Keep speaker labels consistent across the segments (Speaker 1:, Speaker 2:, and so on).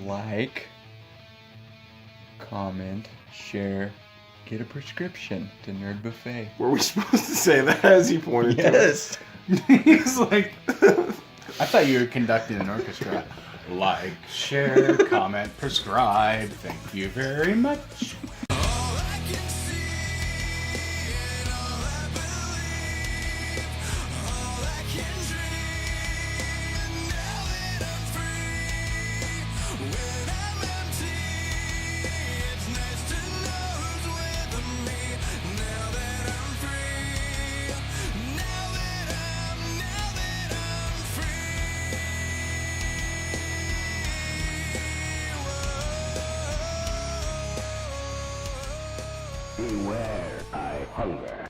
Speaker 1: like, comment, share, get a prescription to Nerd Buffet.
Speaker 2: Were we supposed to say that as he pointed
Speaker 1: Yes.
Speaker 2: to it? He's like...
Speaker 3: I thought you were conducting an orchestra. Like, share, comment, prescribe. Thank you very much.
Speaker 4: Beware, I hunger.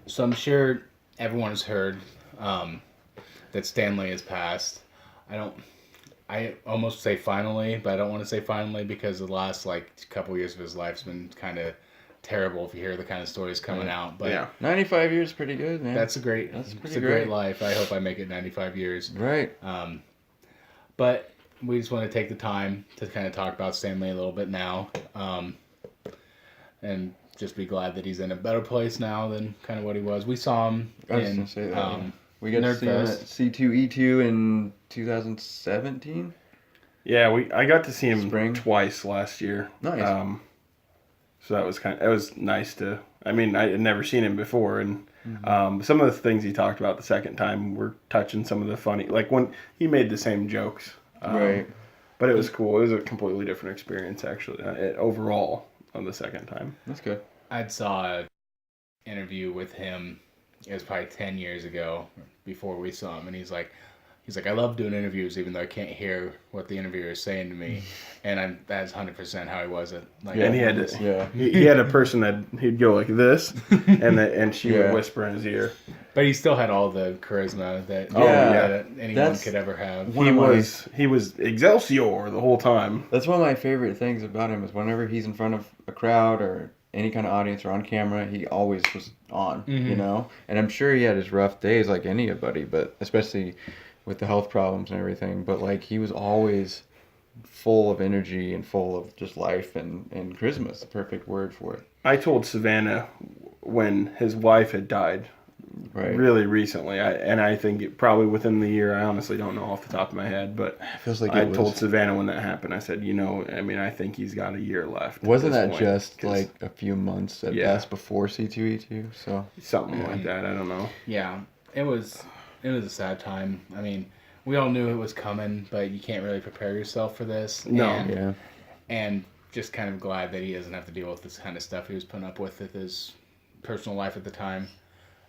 Speaker 3: So I'm sure everyone has heard that Stan Lee has passed. I almost say finally, but I don't want to say finally because the last couple years of his life's been kind of terrible if you hear the kind of stories coming out. But
Speaker 2: Yeah.
Speaker 1: 95 years is pretty good, man.
Speaker 3: that's
Speaker 1: pretty
Speaker 3: a great
Speaker 1: great.
Speaker 3: life. I hope I make it 95 years.
Speaker 1: Right.
Speaker 3: But we just want to take the time to kind of talk about Stan Lee a little bit now. And just be glad that he's in a better place now than kind of what he was. We saw him
Speaker 1: I was
Speaker 3: in
Speaker 1: gonna say that. Yeah. We got to
Speaker 3: Nerd
Speaker 1: see him at
Speaker 3: Fest.
Speaker 1: C2E2 in 2017.
Speaker 2: Yeah, I got to see him
Speaker 1: Spring.
Speaker 2: twice last year.
Speaker 1: Nice.
Speaker 2: So that was nice to. I mean, I had never seen him before, and some of the things he talked about the second time were touching some of the funny, like when he made the same jokes.
Speaker 1: Right.
Speaker 2: But it was cool. It was a completely different experience, actually, overall on the second time.
Speaker 1: That's good.
Speaker 3: I saw an interview with him. It was probably 10 years ago before we saw him, and he's like, I love doing interviews even though I can't hear what the interviewer is saying to me, and that's 100% how he was.
Speaker 2: And he had to,
Speaker 1: Yeah.
Speaker 2: he had a person that he'd go like this, and she
Speaker 1: Yeah.
Speaker 2: would whisper in his ear.
Speaker 3: But he still had all the charisma that,
Speaker 1: Yeah.
Speaker 3: that anyone
Speaker 1: That's-
Speaker 3: could ever have.
Speaker 2: He was Excelsior the whole time.
Speaker 1: That's one of my favorite things about him is whenever he's in front of a crowd or any kind of audience or on camera, he always was on, you know? And I'm sure he had his rough days like anybody, but especially with the health problems and everything. But like he was always full of energy and full of just life and charisma is the perfect word for it.
Speaker 2: I told Savannah when his wife had died
Speaker 1: Right.
Speaker 2: really recently, I think probably within the year. I honestly don't know off the top of my head, but
Speaker 1: It feels like
Speaker 2: I
Speaker 1: it was,
Speaker 2: told Savannah when that happened. I said, I think he's got a year left. at
Speaker 1: wasn't
Speaker 2: this
Speaker 1: that
Speaker 2: point,
Speaker 1: just
Speaker 2: 'cause
Speaker 1: like a few months at
Speaker 2: Yeah.
Speaker 1: best before C2E2? So
Speaker 2: something like that? I don't know.
Speaker 3: Yeah, it was a sad time. I mean, we all knew it was coming, but you can't really prepare yourself for this.
Speaker 2: No.
Speaker 1: yeah.
Speaker 3: And just kind of glad that he doesn't have to deal with this kind of stuff he was putting up with his personal life at the time.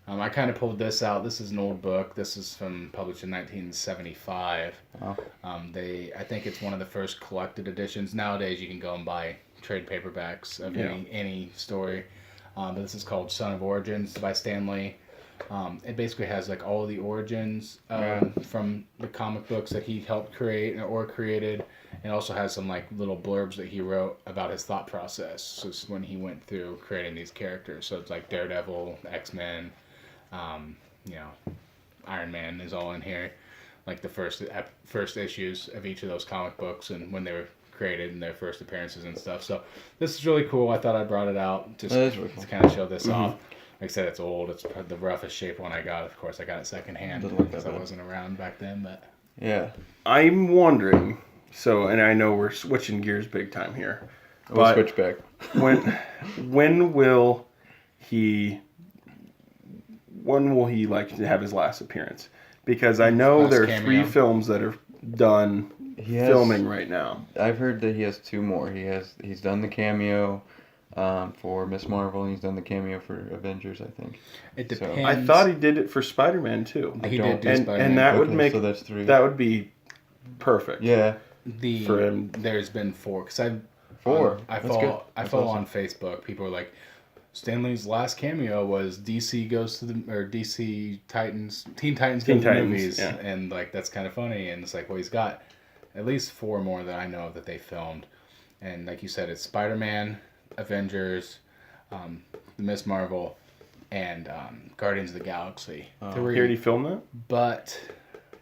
Speaker 3: I kind of pulled this out. This is an old book. This is published in 1975.
Speaker 1: Wow.
Speaker 3: I think it's one of the first collected editions. Nowadays, you can go and buy trade paperbacks of any story. But this is called Son of Origins by Stan Lee. It basically has like all the origins from the comic books that he helped create or created, and also has some like little blurbs that he wrote about his thought process. So it's when he went through creating these characters. So it's like Daredevil, X-Men, Iron Man is all in here, like the first issues of each of those comic books and when they were created and their first appearances and stuff. So this is really cool. I thought I brought it out just
Speaker 1: That is really cool.
Speaker 3: to kind of show this off. Like I said, it's old. It's the roughest shape one I got. Of course, I got it secondhand
Speaker 1: Doesn't look that
Speaker 3: because I
Speaker 1: bad.
Speaker 3: wasn't around back then. But
Speaker 1: Yeah.
Speaker 2: I'm wondering. So, and I know we're switching gears big time here,
Speaker 1: We'll
Speaker 2: but
Speaker 1: switch back.
Speaker 2: when will he like to have his last appearance? Because I know
Speaker 3: Last
Speaker 2: there are
Speaker 3: cameo.
Speaker 2: 3 films that are done
Speaker 1: He has-
Speaker 2: filming right now.
Speaker 1: I've heard that he has 2 more. He's done the cameo for Miss Marvel, and he's done the cameo for Avengers, I think.
Speaker 3: it
Speaker 1: So-
Speaker 3: depends.
Speaker 2: I thought he did it for Spider-Man too.
Speaker 3: he
Speaker 1: don't-
Speaker 3: did do
Speaker 2: and
Speaker 3: Spider-Man.
Speaker 2: and that would
Speaker 1: Okay,
Speaker 2: make
Speaker 1: so that's 3.
Speaker 2: that would be perfect.
Speaker 1: Yeah,
Speaker 2: for him.
Speaker 3: There's been 4 because
Speaker 1: 4.
Speaker 3: I
Speaker 1: That's
Speaker 3: follow
Speaker 1: good.
Speaker 3: I
Speaker 1: That's
Speaker 3: follow
Speaker 1: awesome.
Speaker 3: on Facebook. People are like, Stanley's last cameo was DC goes to DC Titans, Teen Titans go
Speaker 2: Teen
Speaker 3: to the
Speaker 2: Titans,
Speaker 3: movies,
Speaker 2: yeah.
Speaker 3: and like that's kind of funny. And it's like, well, he's got at least 4 more that I know of that they filmed, and like you said, it's Spider-Man, Avengers, the Miss Marvel, and Guardians of the Galaxy.
Speaker 2: He already filmed that?
Speaker 3: But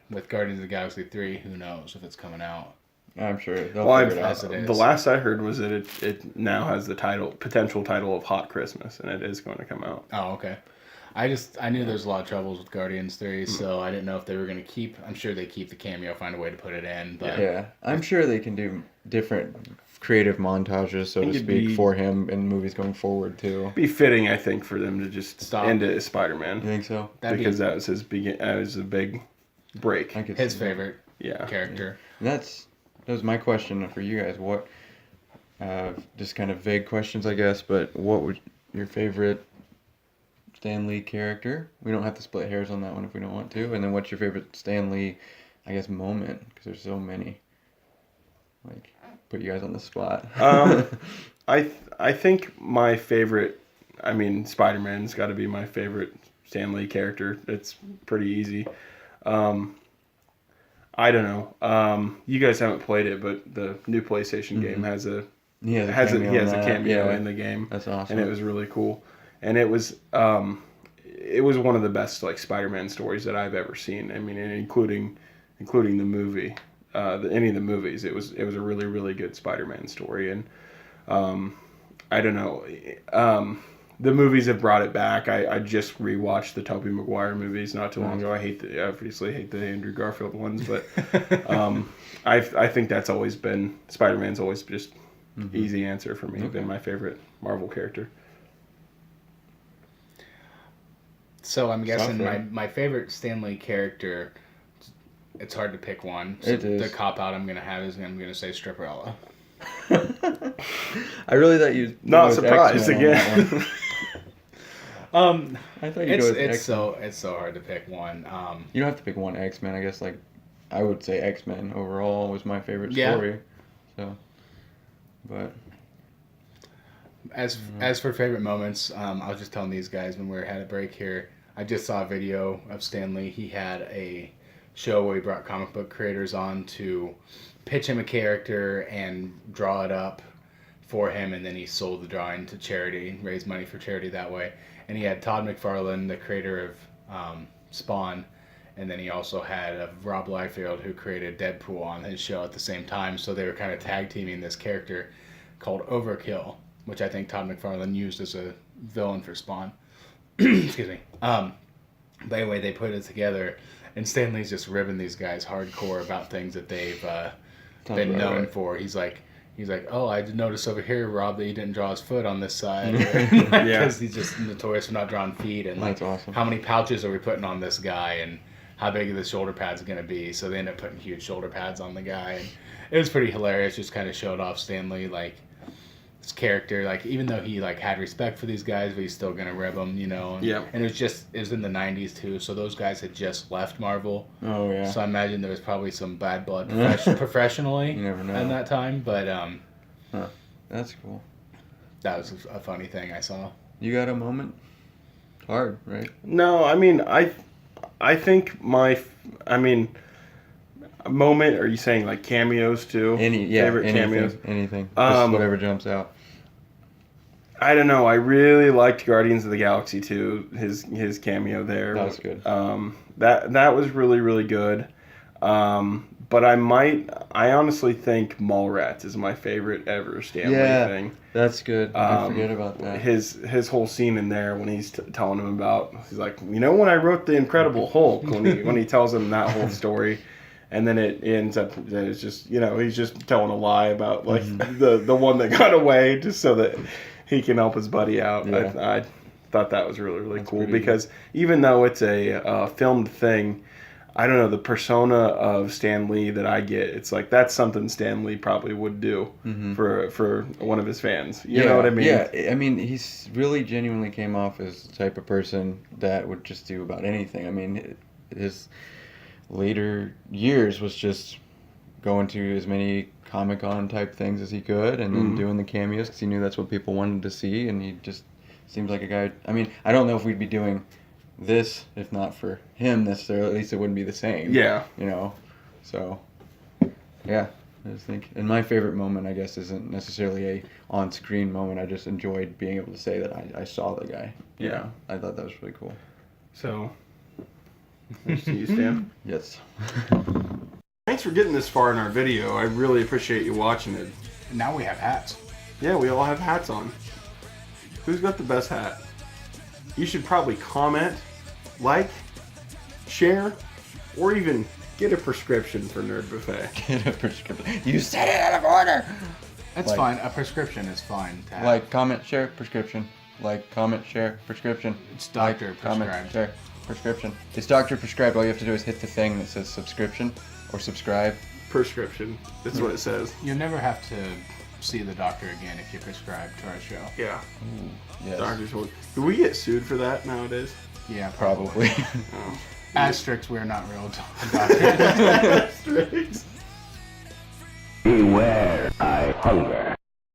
Speaker 3: with Guardians of the Galaxy 3, who knows if it's coming out.
Speaker 1: I'm sure they'll
Speaker 2: Well,
Speaker 1: figure it
Speaker 3: As
Speaker 1: out.
Speaker 3: it is.
Speaker 2: the last I heard was that it now has the potential title of Hot Christmas, and it is going to come out.
Speaker 3: Oh, okay. I knew there's a lot of troubles with Guardians 3, so I didn't know if they were going to keep. I'm sure they keep the cameo, find a way to put it in. But
Speaker 1: Yeah, I'm sure they can do different creative montages, so to
Speaker 2: It'd
Speaker 1: speak,
Speaker 2: be-
Speaker 1: for him in movies going forward too.
Speaker 2: Be fitting, I think, for them to just
Speaker 3: Stop.
Speaker 2: end it as
Speaker 1: You
Speaker 2: Spider-Man,
Speaker 1: think so?
Speaker 3: that'd
Speaker 2: because
Speaker 3: be
Speaker 2: that was his that was a big break.
Speaker 1: I could
Speaker 3: his
Speaker 1: see that.
Speaker 3: favorite
Speaker 2: Yeah.
Speaker 3: character.
Speaker 1: And that was my question for you guys. What, just kind of vague questions, I guess, but what would your favorite Stan Lee character? We don't have to split hairs on that one if we don't want to. And then what's your favorite Stan Lee, I guess, moment? Because there's so many. Like, put you guys on the spot.
Speaker 2: I think my favorite, I mean, Spider-Man's got to be my favorite Stan Lee character. It's pretty easy. I don't know. You guys haven't played it, but the new PlayStation game has a
Speaker 1: he has a
Speaker 2: he has a
Speaker 1: in that.
Speaker 2: cameo
Speaker 1: Yeah,
Speaker 2: in the game,
Speaker 1: That's awesome.
Speaker 2: and it was really cool. And it was one of the best like Spider-Man stories that I've ever seen. I mean, and including the movie, any of the movies. It was a really really good Spider-Man story, and I don't know. The movies have brought it back. I just rewatched the Tobey Maguire movies not too long ago. I obviously hate the Andrew Garfield ones, but I think that's always been Spider-Man's always just easy answer for me. Been my favorite Marvel character.
Speaker 3: So I'm guessing
Speaker 1: Software.
Speaker 3: my favorite Stan Lee character. It's hard to pick one. So
Speaker 1: It is.
Speaker 3: The cop out I'm gonna have is I'm gonna say Stripperella.
Speaker 1: I really thought you'd
Speaker 2: Not
Speaker 1: go with
Speaker 2: surprised
Speaker 1: X-Men on that
Speaker 2: again.
Speaker 1: one. I thought you'd go with
Speaker 3: It's
Speaker 1: X-Men.
Speaker 3: so hard to pick one.
Speaker 1: You don't have to pick one X-Men. I guess like I would say X-Men overall was my favorite
Speaker 3: Yeah.
Speaker 1: story. So, but
Speaker 3: As for favorite moments, I was just telling these guys when we had a break here. I just saw a video of Stan Lee. He had a show where he brought comic book creators on to pitch him a character and draw it up for him, and then he sold the drawing to charity, raised money for charity that way. And he had Todd McFarlane, the creator of Spawn, and then he also had Rob Liefeld, who created Deadpool, on his show at the same time. So they were kind of tag teaming this character called Overkill, which I think Todd McFarlane used as a villain for Spawn. Excuse me. But anyway, they put it together, and Stan Lee's just ribbing these guys hardcore about things that they've been
Speaker 1: about
Speaker 3: known
Speaker 1: right.
Speaker 3: for. He's like, oh, I did notice over here, Rob, that you didn't draw his foot on this side.
Speaker 2: Yeah.
Speaker 3: Because he's just notorious for not drawing feet. And like,
Speaker 1: That's awesome.
Speaker 3: how many pouches are we putting on this guy, and how big are the shoulder pads going to be? So they end up putting huge shoulder pads on the guy. And it was pretty hilarious. Just kind of showed off Stan Lee, like, his character, like, even though he like had respect for these guys, but he's still gonna rib them, you know.
Speaker 2: Yeah.
Speaker 3: And it was in the '90s too, so those guys had just left Marvel.
Speaker 1: oh yeah,
Speaker 3: So I imagine there was probably some bad blood professionally
Speaker 1: You never know.
Speaker 3: in that time. But
Speaker 1: that's cool.
Speaker 3: that was a funny thing I saw.
Speaker 1: You got a moment? Hard, right?
Speaker 2: No, I mean I think a moment. Are you saying like cameos too? Favorite cameos.
Speaker 1: Anything. Just whatever jumps out.
Speaker 2: I don't know. I really liked Guardians of the Galaxy 2. His cameo there.
Speaker 1: That was good.
Speaker 2: That was really really good. But I honestly think Mallrats is my favorite ever Stan Lee thing.
Speaker 1: That's good. I forget about that.
Speaker 2: His whole scene in there when he's telling him about, he's like, you know, when I wrote the Incredible Hulk, when he tells him that whole story, and then it ends up that it's just, you know, he's just telling a lie about like the one that got away just so that he can help his buddy out.
Speaker 1: Yeah.
Speaker 2: I thought that was really really
Speaker 1: That's
Speaker 2: cool
Speaker 1: pretty
Speaker 2: because even though it's a filmed thing, I don't know, the persona of Stan Lee that I get, it's like that's something Stan Lee probably would do for one of his fans. You know what I mean?
Speaker 1: Yeah, I mean, he's really genuinely came off as the type of person that would just do about anything. I mean, his later years was just going to as many Comic-Con type things as he could and then doing the cameos because he knew that's what people wanted to see, and he just seems like a guy. I mean, I don't know if we'd be doing this if not for him necessarily. At least it wouldn't be the same.
Speaker 2: Yeah.
Speaker 1: You know, so yeah. I just think, and my favorite moment, I guess, isn't necessarily a on-screen moment. I just enjoyed being able to say that I saw the guy. You
Speaker 2: Yeah.
Speaker 1: know? I thought that was really cool.
Speaker 2: So, Nice to see you, Stan.
Speaker 1: Yes.
Speaker 2: Thanks for getting this far in our video. I really appreciate you watching it.
Speaker 3: Now we have hats.
Speaker 2: Yeah, we all have hats on. Who's got the best hat? You should probably comment, like, share, or even get a prescription for Nerd Buffet.
Speaker 1: Get a prescription. You said it out of order.
Speaker 3: That's
Speaker 1: Like-
Speaker 3: fine. A prescription is fine to have.
Speaker 1: Like, comment, share, prescription. Like, comment, share, prescription.
Speaker 3: It's doctor
Speaker 1: Like, comment,
Speaker 3: prescribed.
Speaker 1: share, prescription. It's doctor prescribed. All you have to do is hit the thing that says subscription or subscribe.
Speaker 2: Prescription. That's what it says.
Speaker 3: You'll never have to see the doctor again if you prescribe to our show.
Speaker 2: Yeah.
Speaker 1: Yes.
Speaker 2: Doctors will. Do we get sued for that nowadays?
Speaker 3: Yeah,
Speaker 1: Probably.
Speaker 2: Oh.
Speaker 3: Asterix, we're not real doctors.
Speaker 2: Asterix.
Speaker 4: Beware, I hunger.